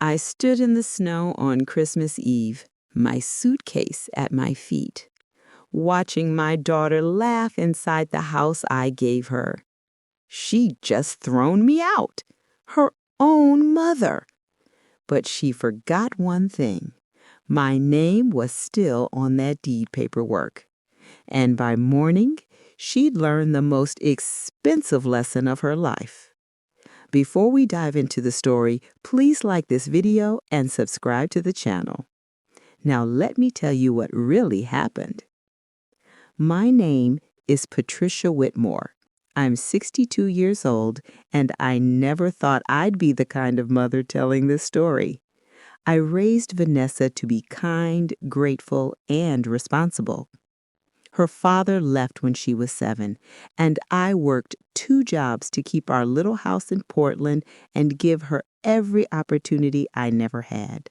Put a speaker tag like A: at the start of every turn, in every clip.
A: I stood in the snow on Christmas Eve, my suitcase at my feet, watching my daughter laugh inside the house I gave her. She'd just thrown me out, her own mother. But she forgot one thing. My name was still on that deed paperwork. And by morning, she'd learned the most expensive lesson of her life. Before we dive into the story, please like this video and subscribe to the channel. Now let me tell you what really happened. My name is Patricia Whitmore. I'm 62 years old, and I never thought I'd be the kind of mother telling this story. I raised Vanessa to be kind, grateful, and responsible. Her father left when she was 7, and I worked 2 jobs to keep our little house in Portland and give her every opportunity I never had.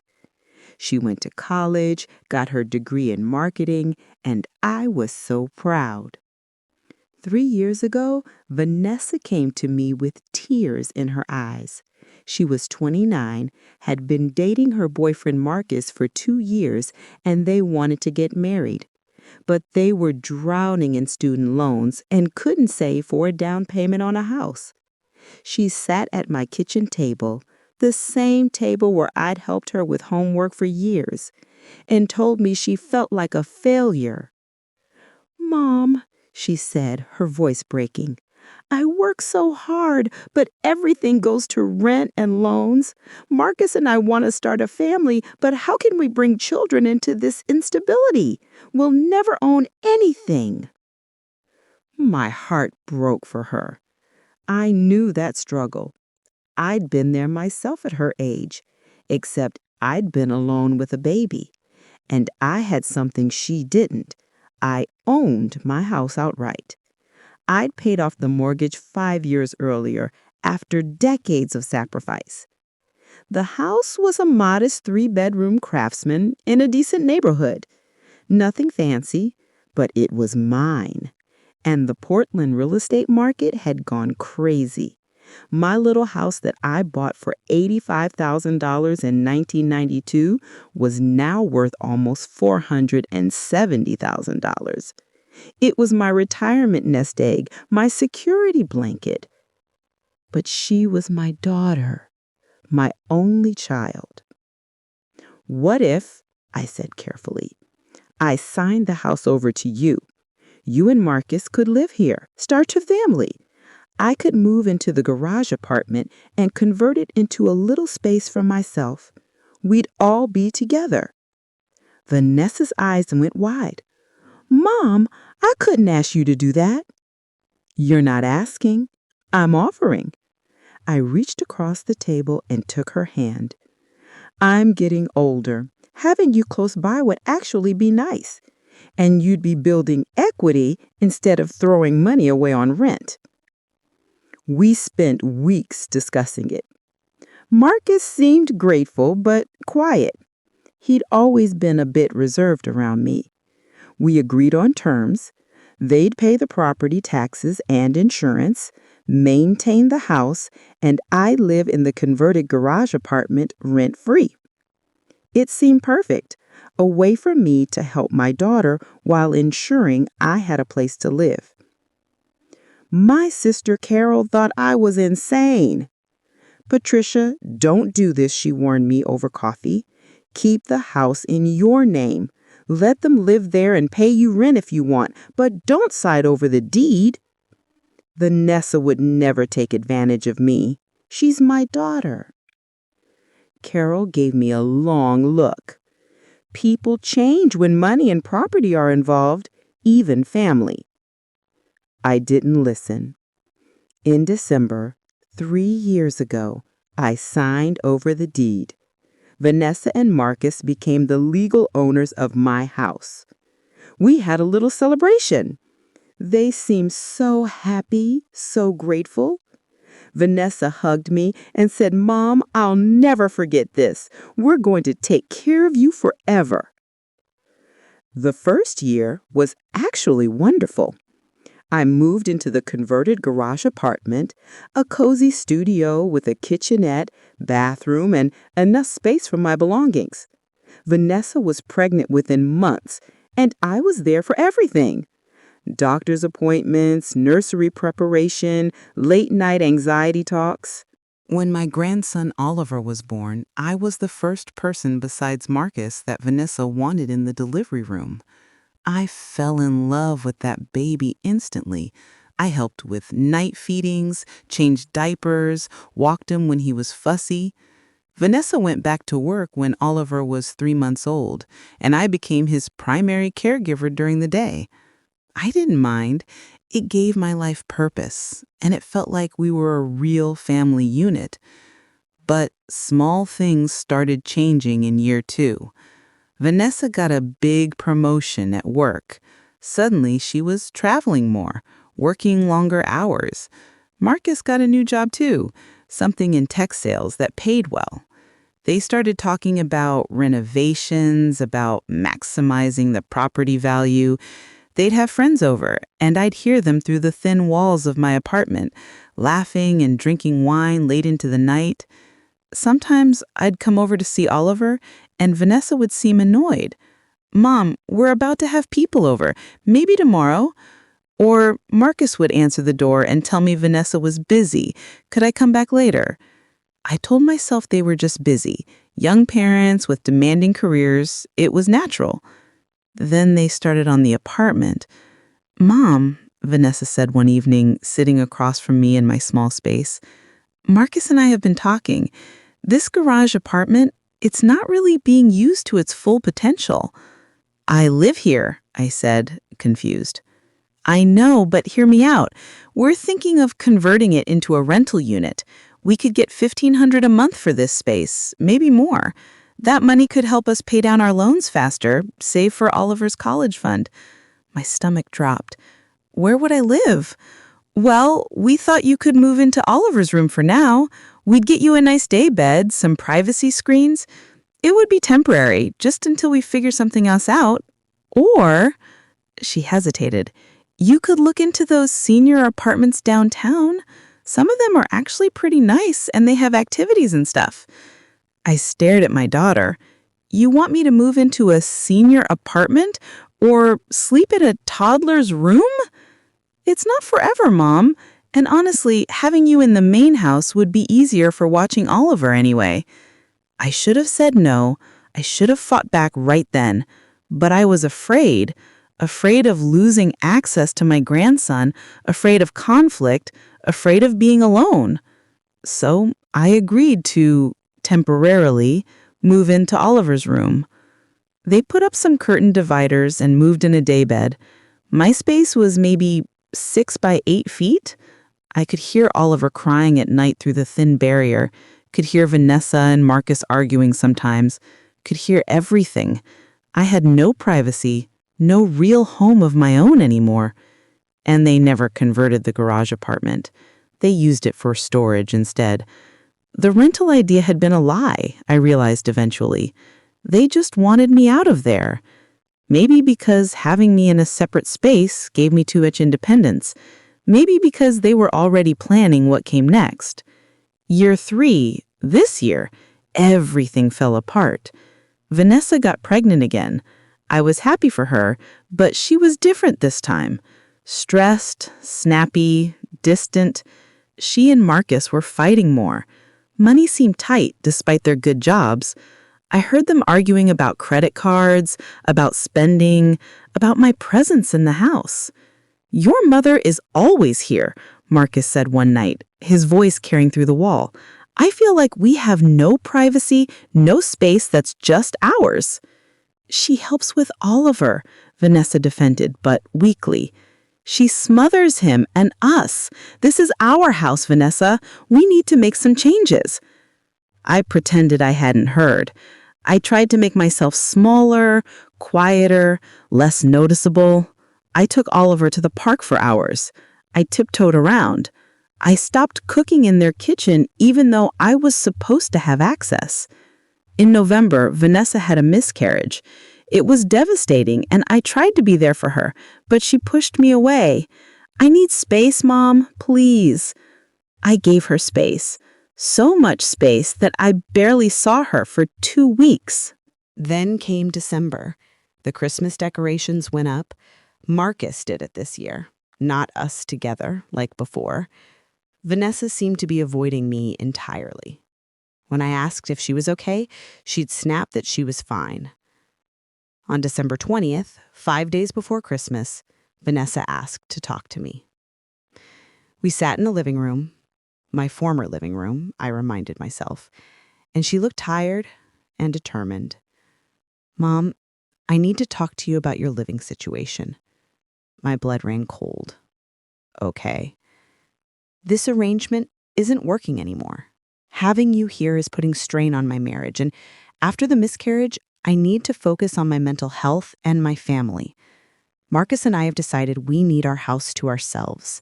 A: She went to college, got her degree in marketing, and I was so proud. 3 years ago, Vanessa came to me with tears in her eyes. She was 29, had been dating her boyfriend Marcus for 2 years, and they wanted to get married. But they were drowning in student loans and couldn't save for a down payment on a house. She sat at my kitchen table, the same table where I'd helped her with homework for years, and told me she felt like a failure. "Mom," she said, her voice breaking, "I work so hard, but everything goes to rent and loans. Marcus and I want to start a family, but how can we bring children into this instability? We'll never own anything." My heart broke for her. I knew that struggle. I'd been there myself at her age, except I'd been alone with a baby. And I had something she didn't. I owned my house outright. I'd paid off the mortgage 5 years earlier, after decades of sacrifice. The house was a modest 3-bedroom craftsman in a decent neighborhood. Nothing fancy, but it was mine. And the Portland real estate market had gone crazy. My little house that I bought for $85,000 in 1992 was now worth almost $470,000. It was my retirement nest egg, my security blanket. But she was my daughter, my only child. "What if," I said carefully, "I signed the house over to you? You and Marcus could live here, start a family. I could move into the garage apartment and convert it into a little space for myself. We'd all be together." Vanessa's eyes went wide. "Mom, I couldn't ask you to do that." "You're not asking. I'm offering." I reached across the table and took her hand. "I'm getting older. Having you close by would actually be nice. And you'd be building equity instead of throwing money away on rent." We spent weeks discussing it. Marcus seemed grateful but quiet. He'd always been a bit reserved around me. We agreed on terms. They'd pay the property taxes and insurance, maintain the house, and I'd live in the converted garage apartment rent-free. It seemed perfect, a way for me to help my daughter while ensuring I had a place to live. My sister Carol thought I was insane. "Patricia, don't do this," she warned me over coffee. "Keep the house in your name. Let them live there and pay you rent if you want, but don't side over the deed." "Vanessa would never take advantage of me. She's my daughter." Carol gave me a long look. People change when money and property are involved, even family. I didn't listen. In December, 3 years ago, I signed over the deed. Vanessa and Marcus became the legal owners of my house. We had a little celebration. They seemed so happy, so grateful. Vanessa hugged me and said, "Mom, I'll never forget this. We're going to take care of you forever." The first year was actually wonderful. I moved into the converted garage apartment, a cozy studio with a kitchenette, bathroom, and enough space for my belongings. Vanessa was pregnant within months, and I was there for everything. Doctor's appointments, nursery preparation, late-night anxiety talks. When my grandson Oliver was born, I was the first person besides Marcus that Vanessa wanted in the delivery room. I fell in love with that baby instantly. I helped with night feedings, changed diapers, walked him when he was fussy. Vanessa went back to work when Oliver was 3 months old, and I became his primary caregiver during the day. I didn't mind. It gave my life purpose, and it felt like we were a real family unit. But small things started changing in year 2. Vanessa got a big promotion at work. Suddenly, she was traveling more, working longer hours. Marcus got a new job too, something in tech sales that paid well. They started talking about renovations, about maximizing the property value. They'd have friends over, and I'd hear them through the thin walls of my apartment, laughing and drinking wine late into the night. Sometimes I'd come over to see Oliver, and Vanessa would seem annoyed. "Mom, we're about to have people over. Maybe tomorrow?" Or Marcus would answer the door and tell me Vanessa was busy. Could I come back later? I told myself they were just busy. Young parents with demanding careers. It was natural. Then they started on the apartment. "Mom," Vanessa said one evening, sitting across from me in my small space, "Marcus and I have been talking. This garage apartment, it's not really being used to its full potential." "I live here," I said, confused. "I know, but hear me out. We're thinking of converting it into a rental unit. We could get $1,500 a month for this space, maybe more. That money could help us pay down our loans faster, save for Oliver's college fund." My stomach dropped. "Where would I live?" "Well, we thought you could move into Oliver's room for now. We'd get you a nice day bed, some privacy screens. It would be temporary, just until we figure something else out. Or," she hesitated, "you could look into those senior apartments downtown. Some of them are actually pretty nice, and they have activities and stuff." I stared at my daughter. "You want me to move into a senior apartment or sleep in a toddler's room?" "It's not forever, Mom. And honestly, having you in the main house would be easier for watching Oliver anyway." I should have said no. I should have fought back right then. But I was afraid of losing access to my grandson, afraid of conflict, afraid of being alone. So I agreed to temporarily move into Oliver's room. They put up some curtain dividers and moved in a daybed. My space was maybe 6 by 8 feet. I could hear Oliver crying at night through the thin barrier, could hear Vanessa and Marcus arguing sometimes, could hear everything. I had no privacy, no real home of my own anymore. And they never converted the garage apartment. They used it for storage instead. The rental idea had been a lie, I realized eventually. They just wanted me out of there. Maybe because having me in a separate space gave me too much independence. Maybe because they were already planning what came next. Year 3, this year, everything fell apart. Vanessa got pregnant again. I was happy for her, but she was different this time. Stressed, snappy, distant. She and Marcus were fighting more. Money seemed tight despite their good jobs. I heard them arguing about credit cards, about spending, about my presence in the house. "Your mother is always here," Marcus said one night, his voice carrying through the wall. "I feel like we have no privacy, no space that's just ours." "She helps with Oliver," Vanessa defended, but weakly. "She smothers him and us. This is our house, Vanessa. We need to make some changes." I pretended I hadn't heard. I tried to make myself smaller, quieter, less noticeable. I took Oliver to the park for hours. I tiptoed around. I stopped cooking in their kitchen even though I was supposed to have access. In November, Vanessa had a miscarriage. It was devastating, and I tried to be there for her, but she pushed me away. I need space, Mom, please. I gave her space. So much space that I barely saw her for 2 weeks. Then came December. The Christmas decorations went up. Marcus did it this year, not us together like before. Vanessa seemed to be avoiding me entirely. When I asked if she was okay, she'd snap that she was fine. On December 20th, 5 days before Christmas, Vanessa asked to talk to me. We sat in the living room, my former living room, I reminded myself, and she looked tired and determined. Mom, I need to talk to you about your living situation. My blood ran cold. Okay. This arrangement isn't working anymore. Having you here is putting strain on my marriage, and after the miscarriage, I need to focus on my mental health and my family. Marcus and I have decided we need our house to ourselves.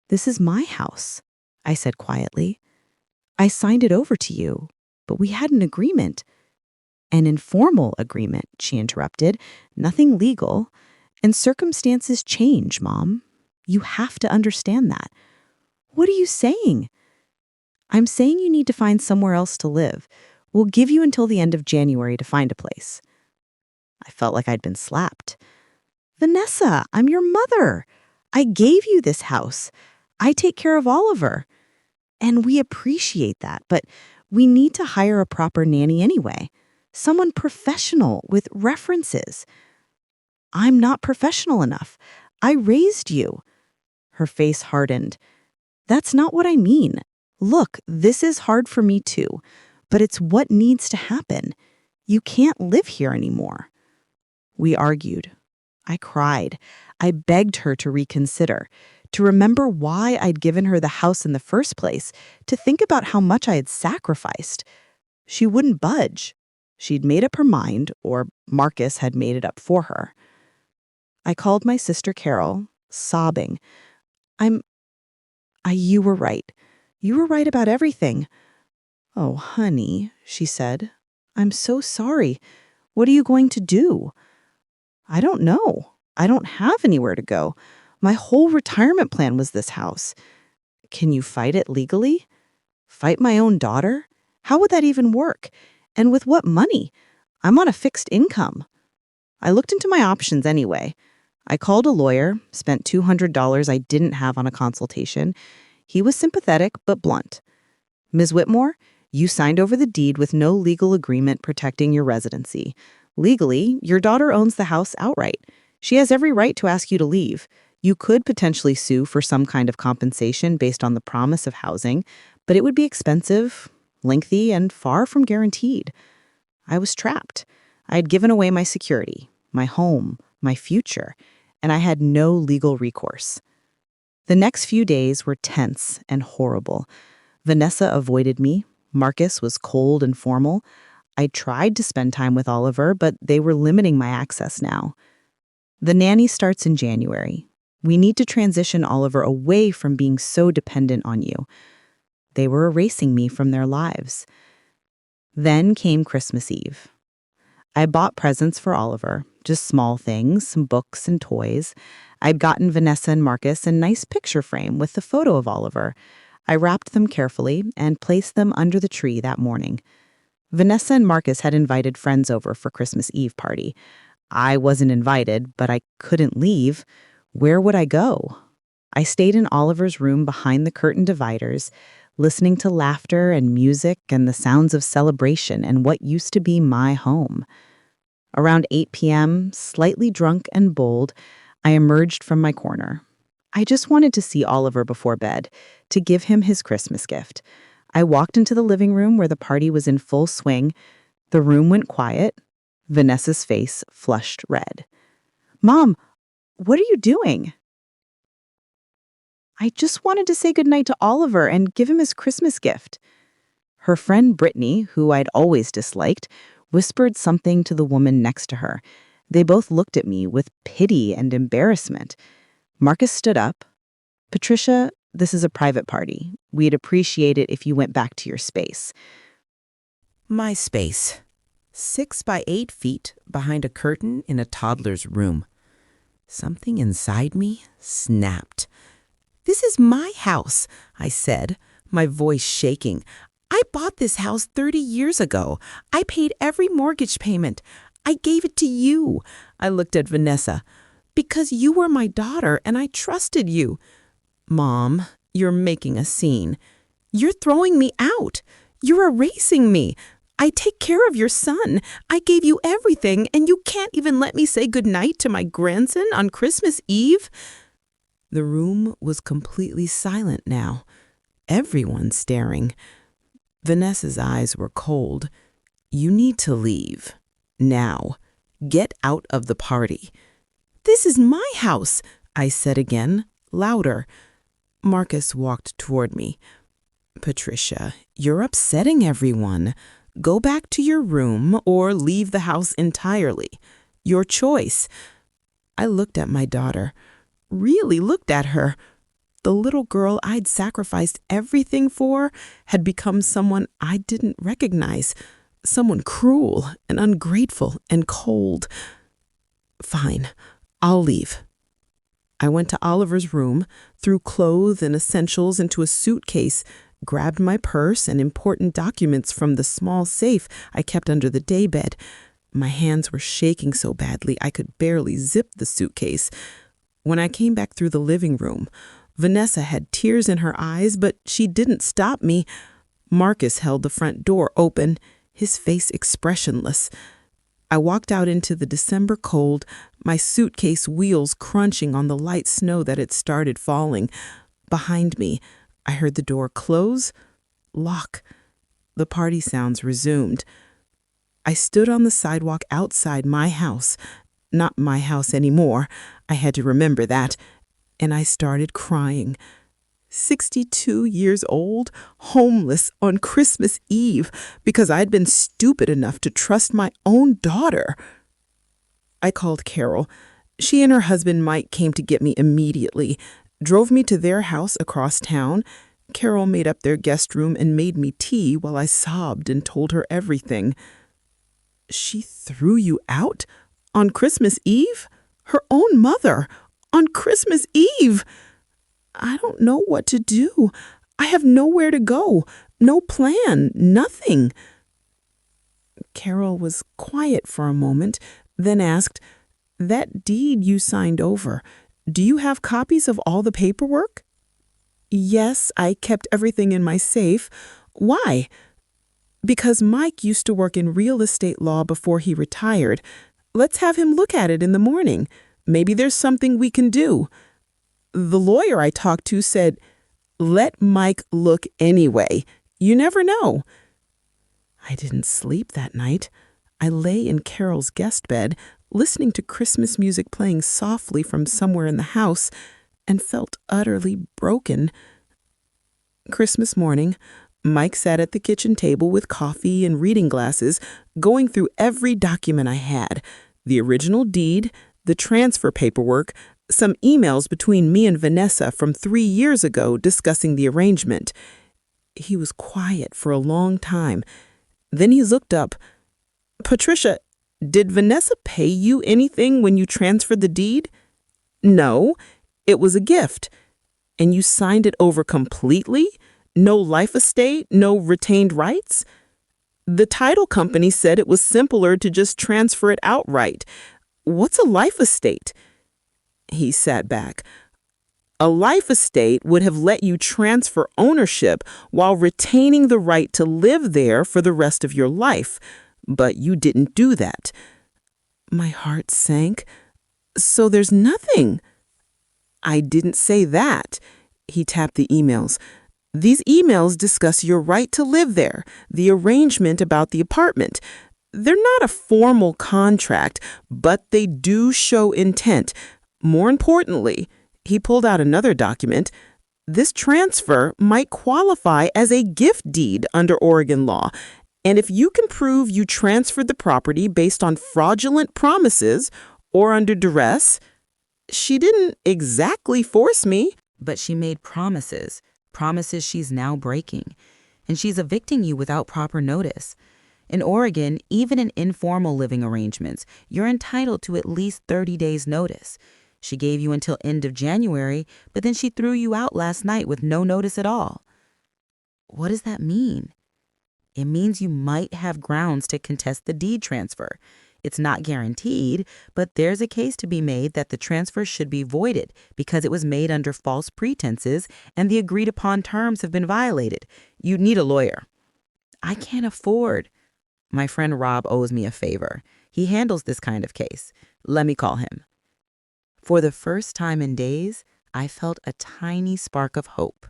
A: This is my house, I said quietly. I signed it over to you, but we had an agreement. An informal agreement, she interrupted, nothing legal. And circumstances change, Mom. You have to understand that. What are you saying? I'm saying you need to find somewhere else to live. We'll give you until the end of January to find a place. I felt like I'd been slapped. Vanessa, I'm your mother. I gave you this house. I take care of Oliver. And we appreciate that, but we need to hire a proper nanny anyway. Someone professional with references. I'm not professional enough. I raised you. Her face hardened. That's not what I mean. Look, this is hard for me too, but it's what needs to happen. You can't live here anymore. We argued. I cried. I begged her to reconsider, to remember why I'd given her the house in the first place, to think about how much I had sacrificed. She wouldn't budge. She'd made up her mind, or Marcus had made it up for her. I called my sister Carol, sobbing. You were right. You were right about everything. Oh, honey, she said. I'm so sorry. What are you going to do? I don't know. I don't have anywhere to go. My whole retirement plan was this house. Can you fight it legally? Fight my own daughter? How would that even work? And with what money? I'm on a fixed income. I looked into my options anyway. I called a lawyer, spent $200 I didn't have on a consultation. He was sympathetic but blunt. Ms. Whitmore, you signed over the deed with no legal agreement protecting your residency. Legally, your daughter owns the house outright. She has every right to ask you to leave. You could potentially sue for some kind of compensation based on the promise of housing, but it would be expensive, lengthy, and far from guaranteed. I was trapped. I had given away my security, my home, my future, and I had no legal recourse. The next few days were tense and horrible. Vanessa avoided me. Marcus was cold and formal. I tried to spend time with Oliver, but they were limiting my access now. The nanny starts in January. We need to transition Oliver away from being so dependent on you. They were erasing me from their lives. Then came Christmas Eve. I bought presents for Oliver, just small things, some books and toys. I'd gotten Vanessa and Marcus a nice picture frame with the photo of Oliver. I wrapped them carefully and placed them under the tree that morning. Vanessa and Marcus had invited friends over for Christmas Eve party. I wasn't invited, but I couldn't leave. Where would I go? I stayed in Oliver's room behind the curtain dividers, listening to laughter and music and the sounds of celebration and what used to be my home. Around 8 p.m., slightly drunk and bold, I emerged from my corner. I just wanted to see Oliver before bed, to give him his Christmas gift. I walked into the living room where the party was in full swing. The room went quiet. Vanessa's face flushed red. Mom, what are you doing? I just wanted to say goodnight to Oliver and give him his Christmas gift. Her friend Brittany, who I'd always disliked, whispered something to the woman next to her. They both looked at me with pity and embarrassment. Marcus stood up. Patricia, this is a private party. We'd appreciate it if you went back to your space.
B: My space. 6 by 8 feet behind a curtain in a toddler's room. Something inside me snapped. "This is my house," I said, my voice shaking. "I bought this house 30 years ago. I paid every mortgage payment. I gave it to you." I looked at Vanessa. "Because you were my daughter and I trusted you." "Mom, you're making a scene. You're throwing me out. You're erasing me. I take care of your son. I gave you everything, and you can't even let me say goodnight to my grandson on Christmas Eve." The room was completely silent now, everyone staring. Vanessa's eyes were cold. "You need to leave. Now. Get out of the party." "This is my house," I said again, louder. Marcus walked toward me. "Patricia, you're upsetting everyone. Go back to your room or leave the house entirely. Your choice." I looked at my daughter, really looked at her. The little girl I'd sacrificed everything for had become someone I didn't recognize, someone cruel and ungrateful and cold. "Fine, I'll leave." I went to Oliver's room, threw clothes and essentials into a suitcase, grabbed my purse and important documents from the small safe I kept under the daybed. My hands were shaking so badly I could barely zip the suitcase. When I came back through the living room, Vanessa had tears in her eyes, but she didn't stop me. Marcus held the front door open, his face expressionless. I walked out into the December cold, my suitcase wheels crunching on the light snow that had started falling. Behind me, I heard the door close, lock. The party sounds resumed. I stood on the sidewalk outside my house. Not my house anymore. I had to remember that. And I started crying. 62 years old, homeless on Christmas Eve because I'd been stupid enough to trust my own daughter. I called Carol. She and her husband Mike came to get me immediately, drove me to their house across town. Carol made up their guest room and made me tea while I sobbed and told her everything. "She threw you out? On Christmas Eve? Her own mother? On Christmas Eve? I don't know what to do. I have nowhere to go. No plan. Nothing." Carol was quiet for a moment, then asked, "That deed you signed over, do you have copies of all the paperwork?" "Yes, I kept everything in my safe." "Why?" "Because Mike used to work in real estate law before he retired. Let's have him look at it in the morning. Maybe there's something we can do." The lawyer I talked to said, "Let Mike look anyway. You never know." I didn't sleep that night. I lay in Carol's guest bed, listening to Christmas music playing softly from somewhere in the house, and felt utterly broken. Christmas morning, Mike sat at the kitchen table with coffee and reading glasses, going through every document I had, the original deed, the transfer paperwork, some emails between me and Vanessa from 3 years ago discussing the arrangement. He was quiet for a long time. Then he looked up. "Patricia, did Vanessa pay you anything when you transferred the deed?" "No, it was a gift." "And you signed it over completely? No life estate, no retained rights?" "The title company said it was simpler to just transfer it outright." "What's a life estate?" He sat back. "A life estate would have let you transfer ownership while retaining the right to live there for the rest of your life. But you didn't do that." My heart sank. "So there's nothing?" "I didn't say that." He tapped the emails. "These emails discuss your right to live there, the arrangement about the apartment. They're not a formal contract, but they do show intent. More importantly," he pulled out another document, "this transfer might qualify as a gift deed under Oregon law. And if you can prove you transferred the property based on fraudulent promises or under duress." She didn't exactly force me, but she made promises she's now breaking. And she's evicting you without proper notice. In Oregon, even in informal living arrangements, you're entitled to at least 30 days' notice. She gave you until end of January, but then she threw you out last night with no notice at all. What does that mean? It means you might have grounds to contest the deed transfer. It's not guaranteed, but there's a case to be made that the transfer should be voided because it was made under false pretenses and the agreed upon terms have been violated. You need a lawyer. I can't afford. My friend Rob owes me a favor. He handles this kind of case. Let me call him. For the first time in days, I felt a tiny spark of hope.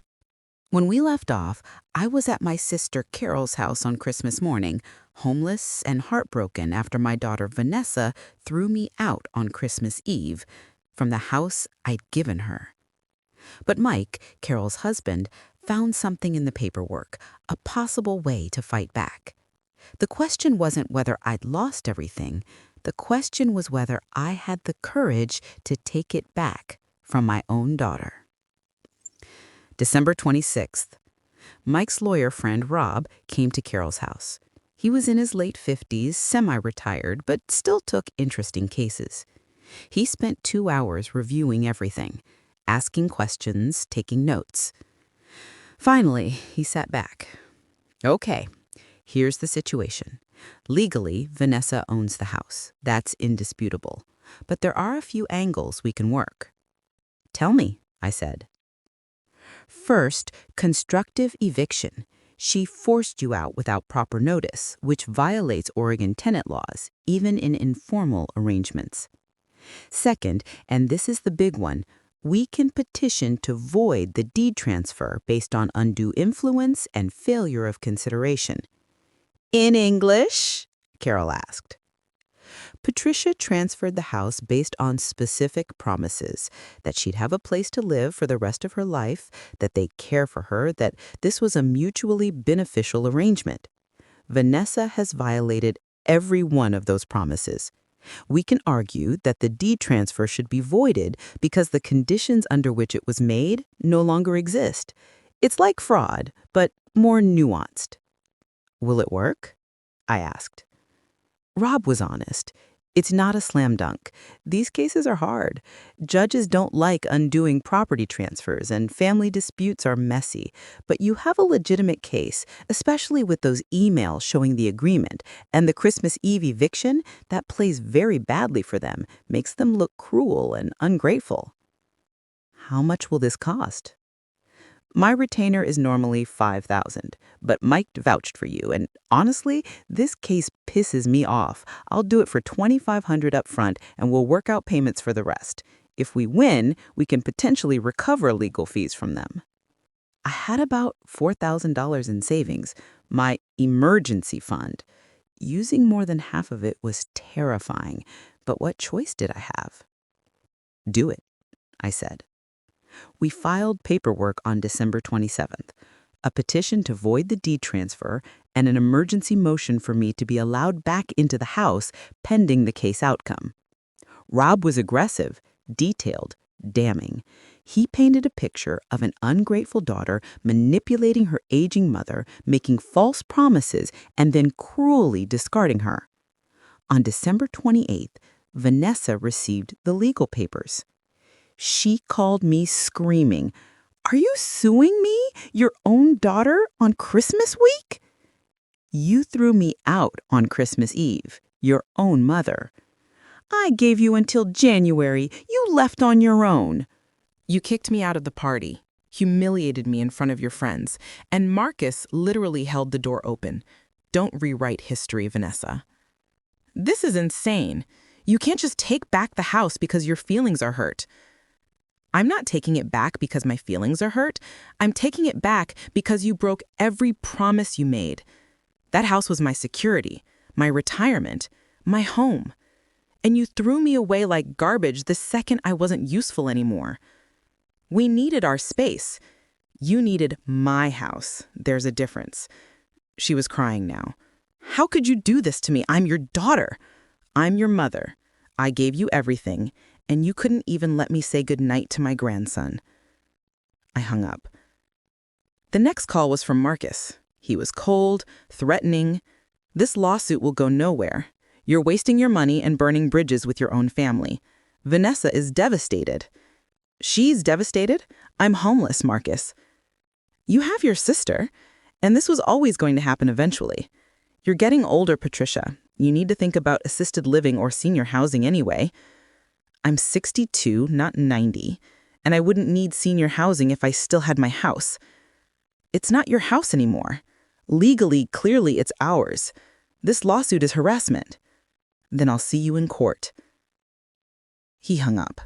B: When we left off, I was at my sister Carol's house on Christmas morning, homeless and heartbroken after my daughter Vanessa threw me out on Christmas Eve from the house I'd given her. But Mike, Carol's husband, found something in the paperwork, a possible way to fight back. The question wasn't whether I'd lost everything. The question was whether I had the courage to take it back from my own daughter. December 26th. Mike's lawyer friend Rob came to Carol's house. He was in his late 50s, semi-retired, but still took interesting cases. He spent 2 hours reviewing everything, asking questions, taking notes. Finally, he sat back. Okay, here's the situation. Legally, Vanessa owns the house. That's indisputable. But there are a few angles we can work. Tell me, I said. First, constructive eviction. She forced you out without proper notice, which violates Oregon tenant laws, even in informal arrangements. Second, and this is the big one, we can petition to void the deed transfer based on undue influence and failure of consideration. In English? Carol asked. Patricia transferred the house based on specific promises, that she'd have a place to live for the rest of her life, that they'd care for her, that this was a mutually beneficial arrangement. Vanessa has violated every one of those promises. We can argue that the deed transfer should be voided because the conditions under which it was made no longer exist. It's like fraud, but more nuanced. Will it work? I asked. Rob was honest. It's not a slam dunk. These cases are hard. Judges don't like undoing property transfers, and family disputes are messy. But you have a legitimate case, especially with those emails showing the agreement, and the Christmas Eve eviction that plays very badly for them, makes them look cruel and ungrateful. How much will this cost? My retainer is normally $5,000, but Mike vouched for you, and honestly, this case pisses me off. I'll do it for $2,500 up front, and we'll work out payments for the rest. If we win, we can potentially recover legal fees from them. I had about $4,000 in savings, my emergency fund. Using more than half of it was terrifying, but what choice did I have? Do it, I said. We filed paperwork on December 27th, a petition to void the deed transfer and an emergency motion for me to be allowed back into the house pending the case outcome. Rob was aggressive, detailed, damning. He painted a picture of an ungrateful daughter manipulating her aging mother, making false promises, and then cruelly discarding her. On December 28th, Vanessa received the legal papers. She called me screaming, "Are you suing me, your own daughter, on Christmas week? You threw me out on Christmas Eve, your own mother. I gave you until January. You left on your own. You kicked me out of the party, humiliated me in front of your friends, and Marcus literally held the door open. Don't rewrite history, Vanessa. This is insane. You can't just take back the house because your feelings are hurt. I'm not taking it back because my feelings are hurt. I'm taking it back because you broke every promise you made. That house was my security, my retirement, my home. And you threw me away like garbage the second I wasn't useful anymore. We needed our space. You needed my house. There's a difference." She was crying now. "How could you do this to me? I'm your daughter. I'm your mother. I gave you everything, and you couldn't even let me say goodnight to my grandson." I hung up. The next call was from Marcus. He was cold, threatening. "This lawsuit will go nowhere. You're wasting your money and burning bridges with your own family. Vanessa is devastated. She's devastated? I'm homeless, Marcus. You have your sister, and this was always going to happen eventually. You're getting older, Patricia. You need to think about assisted living or senior housing anyway. I'm 62, not 90, and I wouldn't need senior housing if I still had my house. It's not your house anymore. Legally, clearly, it's ours. This lawsuit is harassment. Then I'll see you in court. He hung up.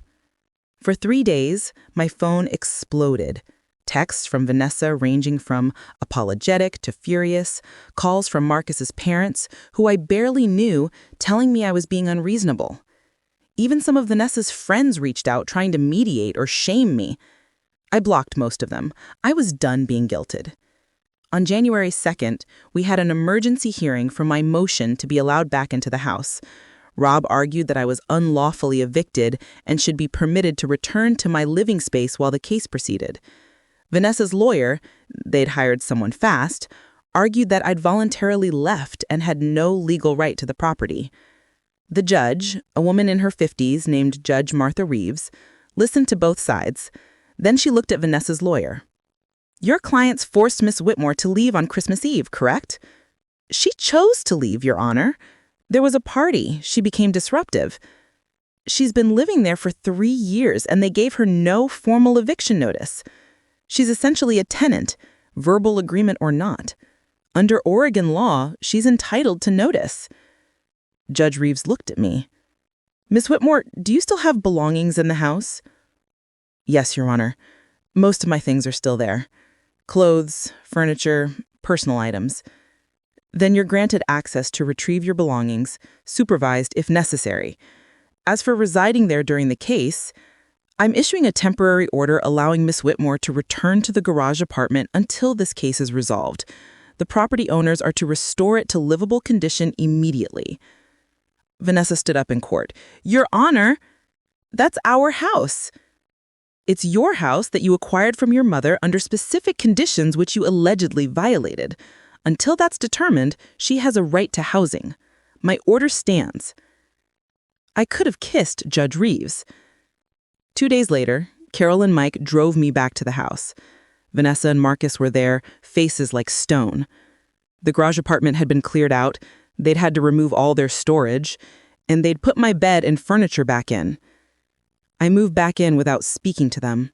B: For 3 days, my phone exploded. Texts from Vanessa ranging from apologetic to furious, calls from Marcus's parents, who I barely knew, telling me I was being unreasonable. Even some of Vanessa's friends reached out trying to mediate or shame me. I blocked most of them. I was done being guilted. On January 2nd, we had an emergency hearing for my motion to be allowed back into the house. Rob argued that I was unlawfully evicted and should be permitted to return to my living space while the case proceeded. Vanessa's lawyer, they'd hired someone fast, argued that I'd voluntarily left and had no legal right to the property. The judge, a woman in her 50s named Judge Martha Reeves, listened to both sides. Then she looked at Vanessa's lawyer. Your clients forced Miss Whitmore to leave on Christmas Eve, correct? She chose to leave, Your Honor. There was a party. She became disruptive. She's been living there for 3 years, and they gave her no formal eviction notice. She's essentially a tenant, verbal agreement or not. Under Oregon law, she's entitled to notice. Judge Reeves looked at me. Miss Whitmore, do you still have belongings in the house? Yes, Your Honor. Most of my things are still there. Clothes, furniture, personal items. Then you're granted access to retrieve your belongings, supervised if necessary. As for residing there during the case, I'm issuing a temporary order allowing Miss Whitmore to return to the garage apartment until this case is resolved. The property owners are to restore it to livable condition immediately. Vanessa stood up in court. Your Honor, that's our house. It's your house that you acquired from your mother under specific conditions which you allegedly violated. Until that's determined, she has a right to housing. My order stands. I could have kissed Judge Reeves. 2 days later, Carol and Mike drove me back to the house. Vanessa and Marcus were there, faces like stone. The garage apartment had been cleared out, they'd had to remove all their storage, and they'd put my bed and furniture back in. I moved back in without speaking to them.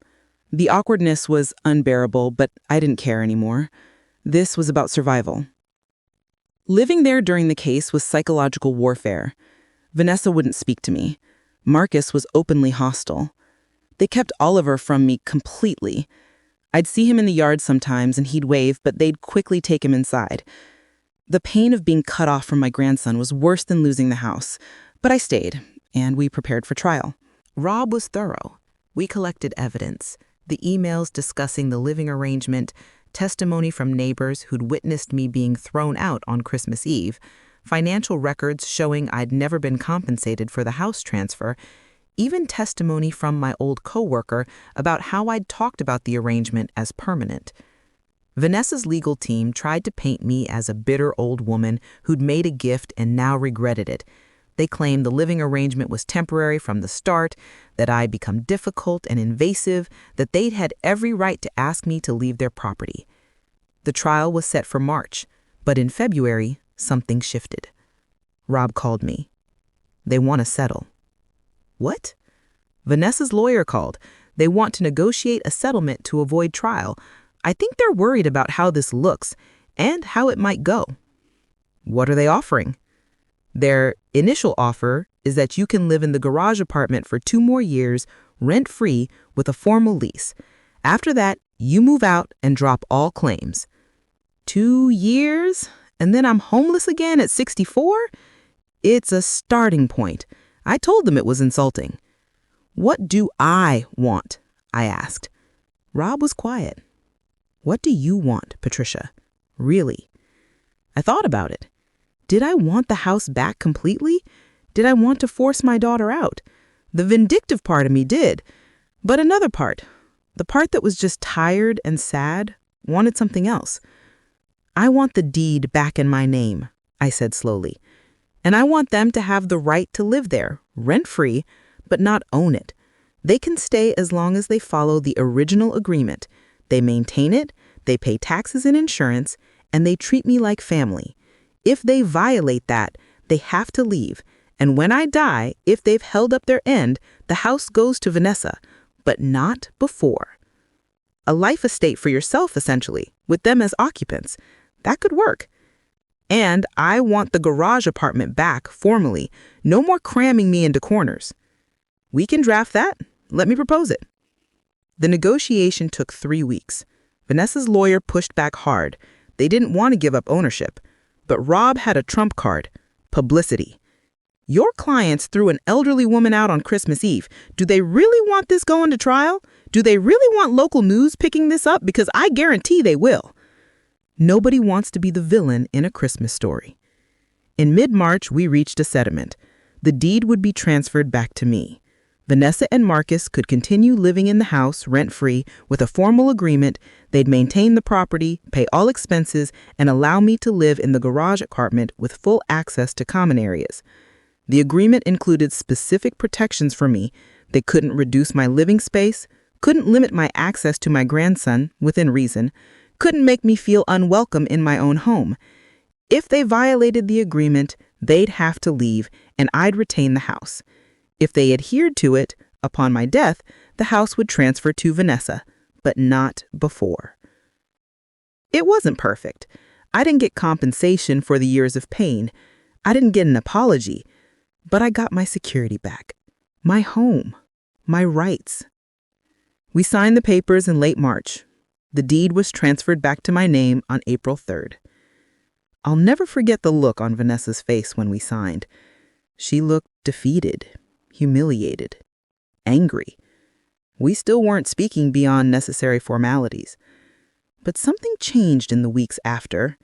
B: The awkwardness was unbearable, but I didn't care anymore. This was about survival. Living there during the case was psychological warfare. Vanessa wouldn't speak to me. Marcus was openly hostile. They kept Oliver from me completely. I'd see him in the yard sometimes and he'd wave, but they'd quickly take him inside. The pain of being cut off from my grandson was worse than losing the house, but I stayed, and we prepared for trial. Rob was thorough. We collected evidence, the emails discussing the living arrangement, testimony from neighbors who'd witnessed me being thrown out on Christmas Eve, financial records showing I'd never been compensated for the house transfer, even testimony from my old coworker about how I'd talked about the arrangement as permanent. Vanessa's legal team tried to paint me as a bitter old woman who'd made a gift and now regretted it. They claimed the living arrangement was temporary from the start, that I'd become difficult and invasive, that they'd had every right to ask me to leave their property. The trial was set for March, but in February, something shifted. Rob called me. They want to settle. What? Vanessa's lawyer called. They want to negotiate a settlement to avoid trial. I think they're worried about how this looks and how it might go. What are they offering? Their initial offer is that you can live in the garage apartment for 2 more years, rent-free, with a formal lease. After that, you move out and drop all claims. 2 years? And then I'm homeless again at 64? It's a starting point. I told them it was insulting. What do I want? I asked. Rob was quiet. What do you want, Patricia? Really? I thought about it. Did I want the house back completely? Did I want to force my daughter out? The vindictive part of me did. But another part, the part that was just tired and sad, wanted something else. I want the deed back in my name, I said slowly. And I want them to have the right to live there, rent-free, but not own it. They can stay as long as they follow the original agreement. They maintain it, they pay taxes and insurance, and they treat me like family. If they violate that, they have to leave. And when I die, if they've held up their end, the house goes to Vanessa, but not before. A life estate for yourself, essentially, with them as occupants. That could work. And I want the garage apartment back formally. No more cramming me into corners. We can draft that. Let me propose it. The negotiation took 3 weeks. Vanessa's lawyer pushed back hard. They didn't want to give up ownership. But Rob had a trump card: publicity. Your clients threw an elderly woman out on Christmas Eve. Do they really want this going to trial? Do they really want local news picking this up? Because I guarantee they will. Nobody wants to be the villain in a Christmas story. In mid-March, we reached a settlement. The deed would be transferred back to me. Vanessa and Marcus could continue living in the house rent-free with a formal agreement. They'd maintain the property, pay all expenses, and allow me to live in the garage apartment with full access to common areas. The agreement included specific protections for me. They couldn't reduce my living space, couldn't limit my access to my grandson within reason, couldn't make me feel unwelcome in my own home. If they violated the agreement, they'd have to leave, and I'd retain the house. If they adhered to it, upon my death, the house would transfer to Vanessa, but not before. It wasn't perfect. I didn't get compensation for the years of pain. I didn't get an apology, but I got my security back, my home, my rights. We signed the papers in late March. The deed was transferred back to my name on April 3rd. I'll never forget the look on Vanessa's face when we signed. She looked defeated, humiliated, angry. We still weren't speaking beyond necessary formalities. But something changed in the weeks after.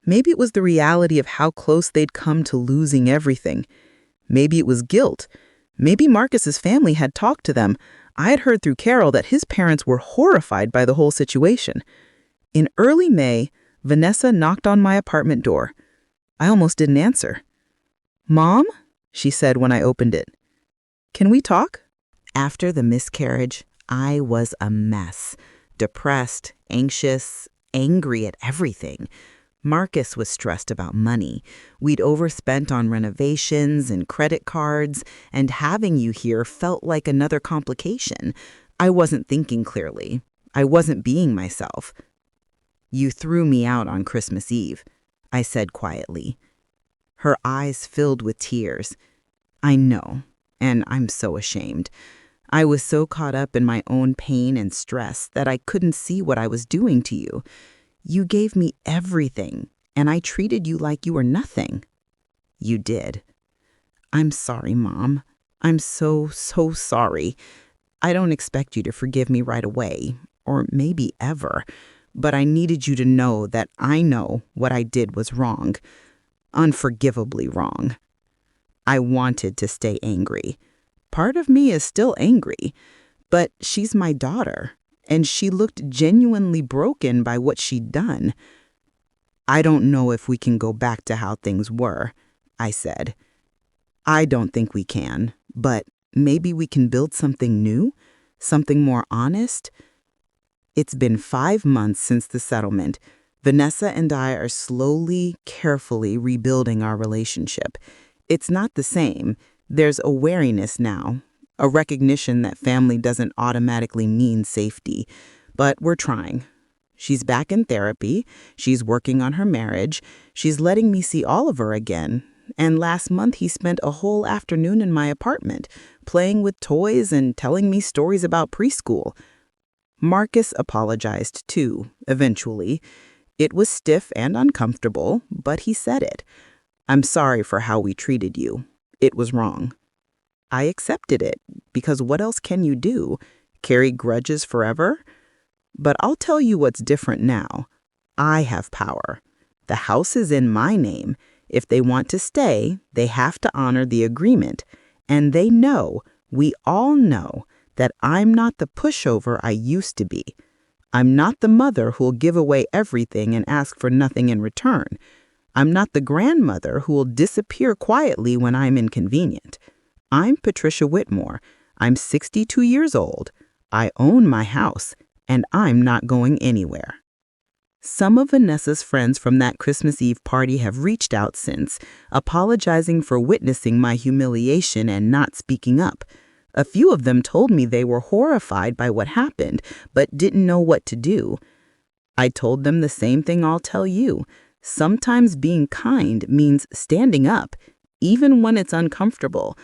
B: Maybe it was the reality of how close they'd come to losing everything. Maybe it was guilt. Maybe Marcus's family had talked to them. I had heard through Carol that his parents were horrified by the whole situation. In early May, Vanessa knocked on my apartment door. I almost didn't answer. "Mom?" she said when I opened it. "Can we talk?" After the miscarriage, I was a mess. Depressed, anxious, angry at everything. Marcus was stressed about money. We'd overspent on renovations and credit cards, and having you here felt like another complication. I wasn't thinking clearly. I wasn't being myself. "You threw me out on Christmas Eve," I said quietly. Her eyes filled with tears. "I know, and I'm so ashamed. I was so caught up in my own pain and stress that I couldn't see what I was doing to you. You gave me everything, and I treated you like you were nothing." "You did." "I'm sorry, Mom. I'm so sorry. I don't expect you to forgive me right away, or maybe ever, but I needed you to know that I know what I did was wrong. Unforgivably wrong." I wanted to stay angry. Part of me is still angry, but she's my daughter, and she looked genuinely broken by what she'd done. "I don't know if we can go back to how things were," I said. "I don't think we can, but maybe we can build something new, something more honest." It's been 5 months since the settlement. Vanessa and I are slowly, carefully rebuilding our relationship. It's not the same. There's a wariness now, a recognition that family doesn't automatically mean safety. But we're trying. She's back in therapy. She's working on her marriage. She's letting me see Oliver again. And last month he spent a whole afternoon in my apartment, playing with toys and telling me stories about preschool. Marcus apologized too, eventually. It was stiff and uncomfortable, but he said it. "I'm sorry for how we treated you. It was wrong." I accepted it, because what else can you do? Carry grudges forever? But I'll tell you what's different now. I have power. The house is in my name. If they want to stay, they have to honor the agreement. And they know, we all know, that I'm not the pushover I used to be. I'm not the mother who'll give away everything and ask for nothing in return. I'm not the grandmother who will disappear quietly when I'm inconvenient.
A: I'm Patricia Whitmore. I'm 62 years old. I own my house, and I'm not going anywhere. Some of Vanessa's friends from that Christmas Eve party have reached out since, apologizing for witnessing my humiliation and not speaking up. A few of them told me they were horrified by what happened, but didn't know what to do. I told them the same thing I'll tell you. Sometimes being kind means standing up, even when it's uncomfortable,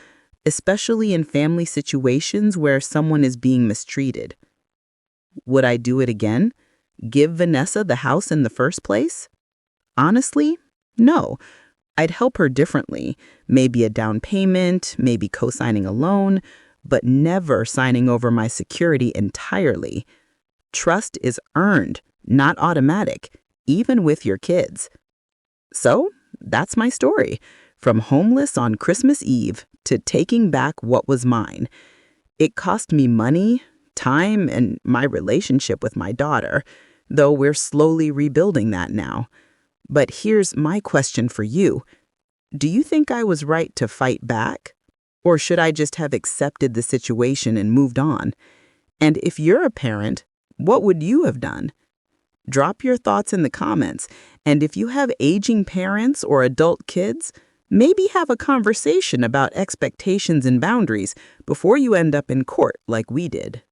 A: especially in family situations where someone is being mistreated. Would I do it again? Give Vanessa the house in the first place? Honestly, no. I'd help her differently, maybe a down payment, maybe co-signing a loan, but never signing over my security entirely. Trust is earned, not automatic, even with your kids. So, that's my story. From homeless on Christmas Eve to taking back what was mine. It cost me money, time, and my relationship with my daughter, though we're slowly rebuilding that now. But here's my question for you. Do you think I was right to fight back? Or should I just have accepted the situation and moved on? And if you're a parent, what would you have done? Drop your thoughts in the comments, and if you have aging parents or adult kids, maybe have a conversation about expectations and boundaries before you end up in court like we did.